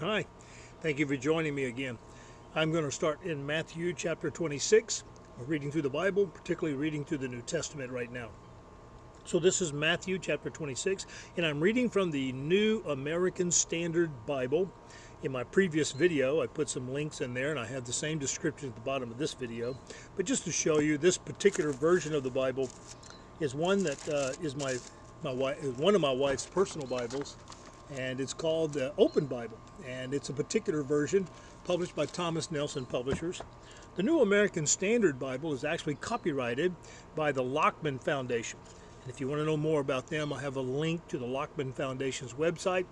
Hi, thank you for joining me again. I'm going to start in Matthew chapter 26. We're reading through the Bible, particularly reading through the New Testament right now. So this is Matthew chapter 26, and I'm reading from the New American Standard Bible. In my previous video, I put some links in there, and I have the same description at the bottom of this video. But just to show you, this particular version of the Bible is one that is one of my wife's personal Bibles, and it's called the Open Bible, and it's a particular version published by Thomas Nelson Publishers. The New American Standard Bible is actually copyrighted by the Lockman Foundation. And if you want to know more about them, I have a link to the Lockman Foundation's website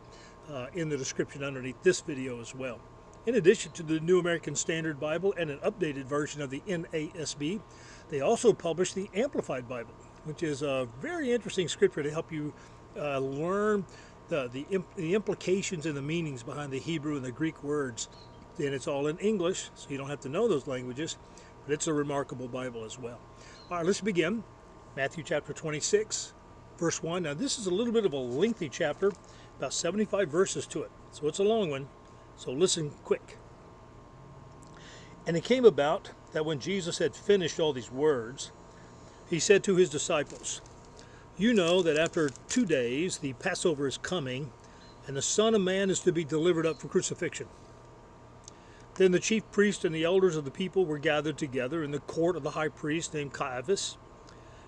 in the description underneath this video as well. In addition to the New American Standard Bible and an updated version of the NASB, they also publish the Amplified Bible, which is a very interesting scripture to help you learn the implications and the meanings behind the Hebrew and the Greek words. And it's all in English, so you don't have to know those languages, but it's a remarkable Bible as well. All right, let's begin. Matthew chapter 26, verse 1. Now this is a little bit of a lengthy chapter, about 75 verses to it, so it's a long one, so listen quick. And it came about that when Jesus had finished all these words, he said to his disciples, "You know that after 2 days the Passover is coming, and the Son of Man is to be delivered up for crucifixion." Then the chief priests and the elders of the people were gathered together in the court of the high priest named Caiaphas,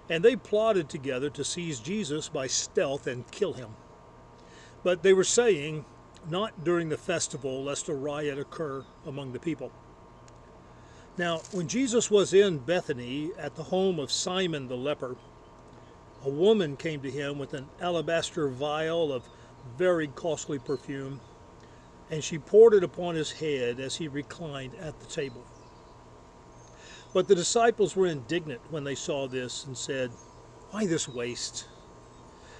and they plotted together to seize Jesus by stealth and kill him. But they were saying, "Not during the festival, lest a riot occur among the people." Now, when Jesus was in Bethany at the home of Simon the leper, a woman came to him with an alabaster vial of very costly perfume, and she poured it upon his head as he reclined at the table. But the disciples were indignant when they saw this and said, "Why this waste?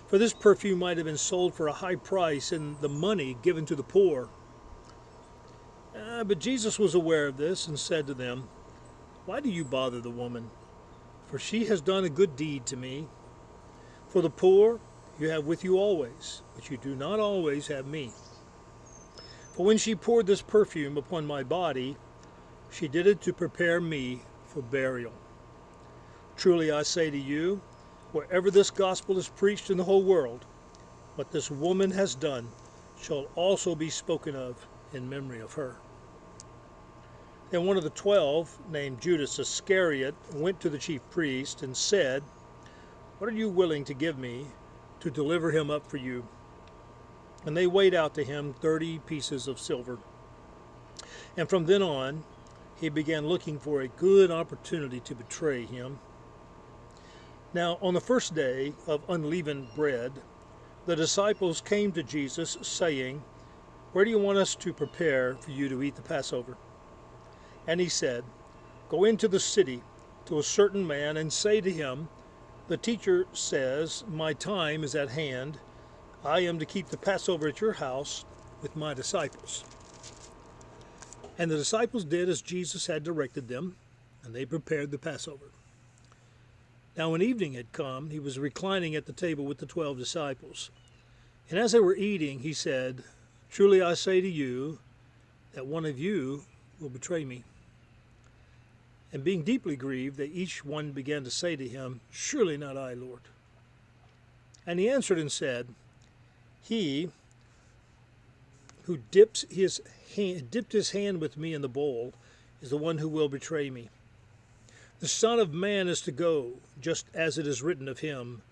For this perfume might have been sold for a high price and the money given to the poor." But Jesus was aware of this and said to them, "Why do you bother the woman? For she has done a good deed to me. For the poor you have with you always, but you do not always have me. For when she poured this perfume upon my body, she did it to prepare me for burial. Truly I say to you, wherever this gospel is preached in the whole world, what this woman has done shall also be spoken of in memory of her." Then one of the 12, named Judas Iscariot, went to the chief priest and said, "What are you willing to give me to deliver him up for you?" And they weighed out to him 30 pieces of silver. And from then on, he began looking for a good opportunity to betray him. Now, on the first day of unleavened bread, the disciples came to Jesus, saying, "Where do you want us to prepare for you to eat the Passover?" And he said, "Go into the city to a certain man and say to him, 'The teacher says, my time is at hand. I am to keep the Passover at your house with my disciples.'" And the disciples did as Jesus had directed them, and they prepared the Passover. Now when evening had come, he was reclining at the table with the 12 disciples. And as they were eating, he said, "Truly I say to you, that one of you will betray me." And being deeply grieved, they each one began to say to him, "Surely not I, Lord." And he answered and said, "He who dipped his hand with me in the bowl is the one who will betray me. The Son of Man is to go, just as it is written of him.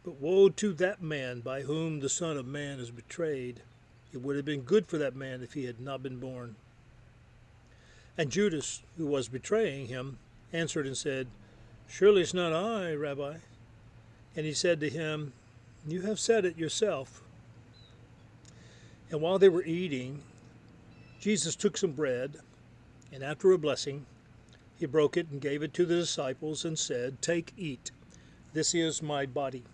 But woe to that man by whom the Son of Man is betrayed. It would have been good for that man if he had not been born." And Judas, who was betraying him, answered and said, "Surely it's not I, Rabbi." And he said to him, "You have said it yourself." And while they were eating, Jesus took some bread, and after a blessing, he broke it and gave it to the disciples and said, "Take, eat. This is my body."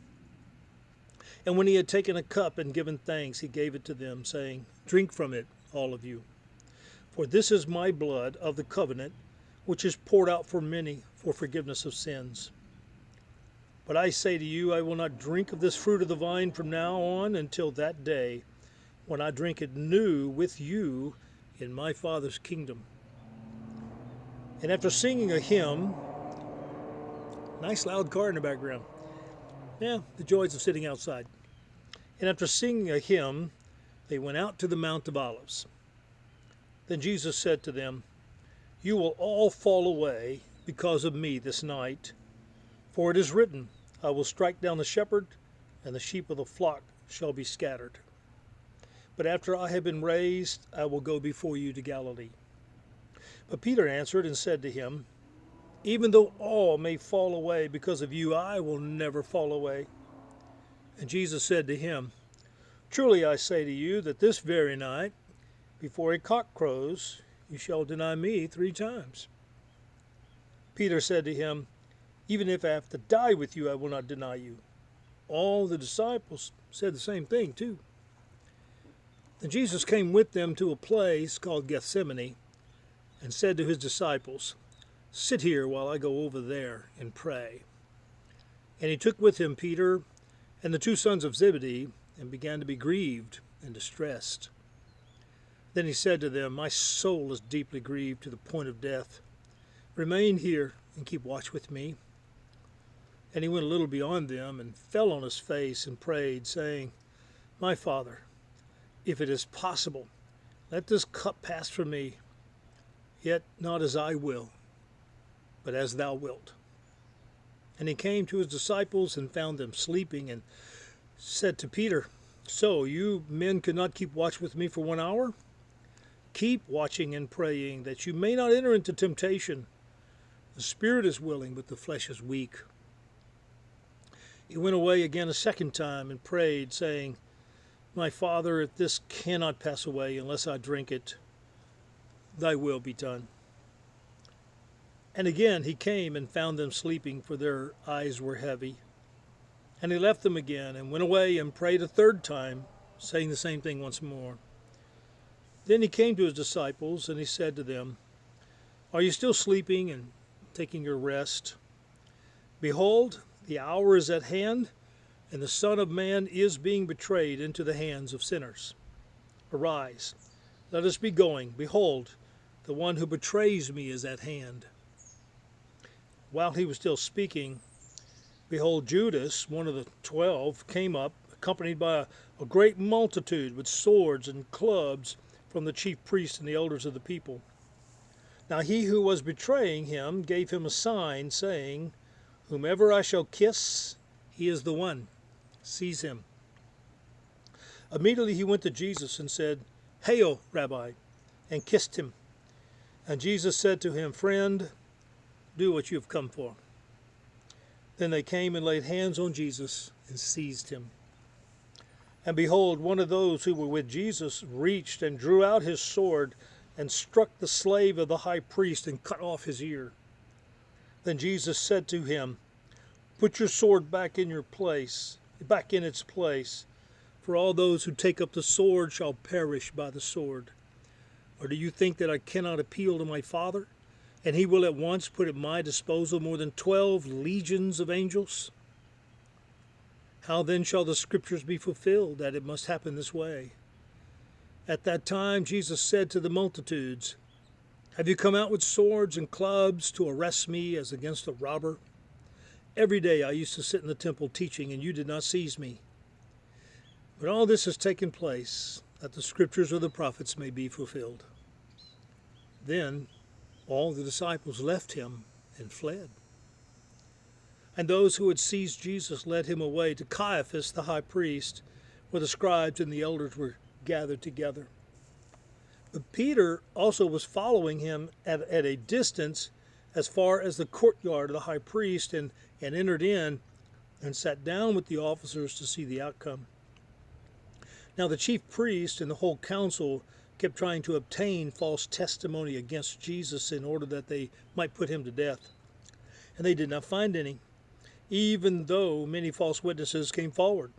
And when he had taken a cup and given thanks, he gave it to them, saying, "Drink from it, all of you. For this is my blood of the covenant, which is poured out for many for forgiveness of sins. But I say to you, I will not drink of this fruit of the vine from now on until that day when I drink it new with you in my Father's kingdom. And after singing a hymn, nice loud car in the background. Yeah, the joys of sitting outside. And after singing a hymn, they went out to the Mount of Olives. Then Jesus said to them, "You will all fall away because of me this night, for it is written, I will strike down the shepherd, and the sheep of the flock shall be scattered. But after I have been raised, I will go before you to Galilee." But Peter answered and said to him, "Even though all may fall away because of you, I will never fall away." And Jesus said to him, "Truly I say to you that this very night, before a cock crows, you shall deny me 3 times. Peter said to him, "Even if I have to die with you, I will not deny you." All the disciples said the same thing too. Then Jesus came with them to a place called Gethsemane and said to his disciples, "Sit here while I go over there and pray." And he took with him Peter and the 2 sons of Zebedee and began to be grieved and distressed. Then he said to them, "My soul is deeply grieved to the point of death. Remain here and keep watch with me." And he went a little beyond them and fell on his face and prayed, saying, "My Father, if it is possible, let this cup pass from me. Yet not as I will, but as thou wilt." And he came to his disciples and found them sleeping, and said to Peter, "So you men could not keep watch with me for 1 hour? Keep watching and praying, that you may not enter into temptation. The spirit is willing, but the flesh is weak." He went away again a second time and prayed, saying, "My Father, if this cannot pass away unless I drink it, thy will be done." And again he came and found them sleeping, for their eyes were heavy. And he left them again and went away and prayed a third time, saying the same thing once more. Then he came to his disciples, and he said to them, "Are you still sleeping and taking your rest? Behold, the hour is at hand, and the Son of Man is being betrayed into the hands of sinners. Arise, let us be going. Behold, the one who betrays me is at hand." While he was still speaking, behold, Judas, one of the 12, came up, accompanied by a great multitude with swords and clubs from the chief priests and the elders of the people. Now he who was betraying him gave him a sign, saying, "Whomever I shall kiss, he is the one. Seize him." Immediately he went to Jesus and said, "Hail, Rabbi," and kissed him. And Jesus said to him, "Friend, do what you have come for." Then they came and laid hands on Jesus and seized him. And behold, one of those who were with Jesus reached and drew out his sword and struck the slave of the high priest and cut off his ear. Then Jesus said to him, "Put your sword back in its place, for all those who take up the sword shall perish by the sword. Or do you think that I cannot appeal to my Father, and he will at once put at my disposal more than 12 legions of angels? How then shall the scriptures be fulfilled, that it must happen this way?" At that time Jesus said to the multitudes, "Have you come out with swords and clubs to arrest me as against a robber? Every day I used to sit in the temple teaching, and you did not seize me. But all this has taken place, that the scriptures of the prophets may be fulfilled." Then all the disciples left him and fled. And those who had seized Jesus led him away to Caiaphas the high priest, where the scribes and the elders were gathered together. But Peter also was following him at a distance as far as the courtyard of the high priest, and entered in and sat down with the officers to see the outcome. Now the chief priest and the whole council kept trying to obtain false testimony against Jesus in order that they might put him to death. And they did not find any, even though many false witnesses came forward.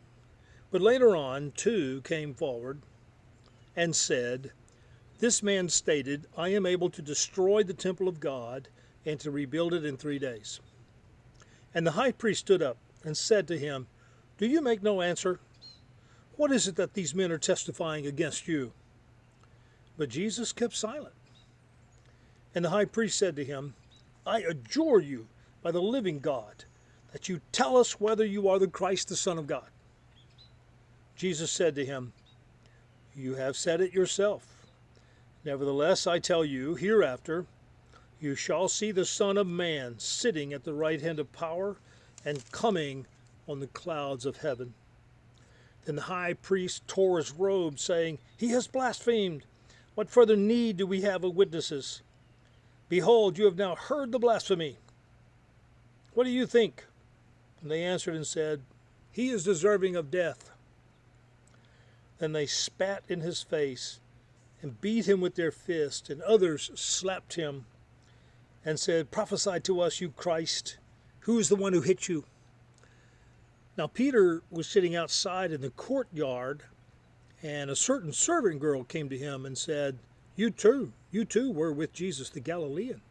But later on, 2 came forward and said, "This man stated, 'I am able to destroy the temple of God and to rebuild it in 3 days.' And the high priest stood up and said to him, 'Do you make no answer? What is it that these men are testifying against you?" But Jesus kept silent. And the high priest said to him, "I adjure you by the living God that you tell us whether you are the Christ, the Son of God." Jesus said to him, "You have said it yourself. Nevertheless, I tell you, hereafter you shall see the Son of Man sitting at the right hand of power and coming on the clouds of heaven." Then the high priest tore his robe, saying, "He has blasphemed. What further need do we have of witnesses? Behold, you have now heard the blasphemy. What do you think?" And they answered and said, "He is deserving of death." Then they spat in his face and beat him with their fists, and others slapped him and said, "Prophesy to us, you Christ. Who is the one who hit you?" Now Peter was sitting outside in the courtyard, and a certain servant girl came to him and said, you too were with Jesus the Galilean."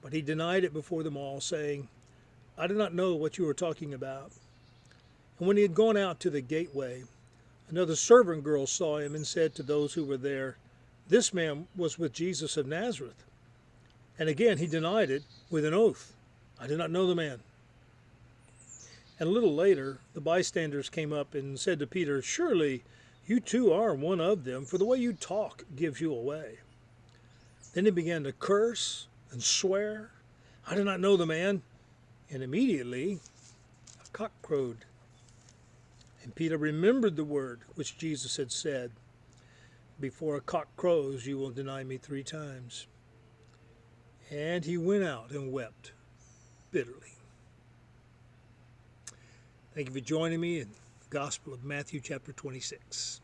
But he denied it before them all, saying, "I do not know what you are talking about." And when he had gone out to the gateway, another servant girl saw him and said to those who were there, "This man was with Jesus of Nazareth." And again he denied it with an oath, "I do not know the man." And a little later, the bystanders came up and said to Peter, "Surely you too are one of them, for the way you talk gives you away." Then he began to curse and swear, "I do not know the man." And immediately a cock crowed. And Peter remembered the word which Jesus had said, "Before a cock crows, you will deny me 3 times." And he went out and wept bitterly. Thank you for joining me in the Gospel of Matthew chapter 26.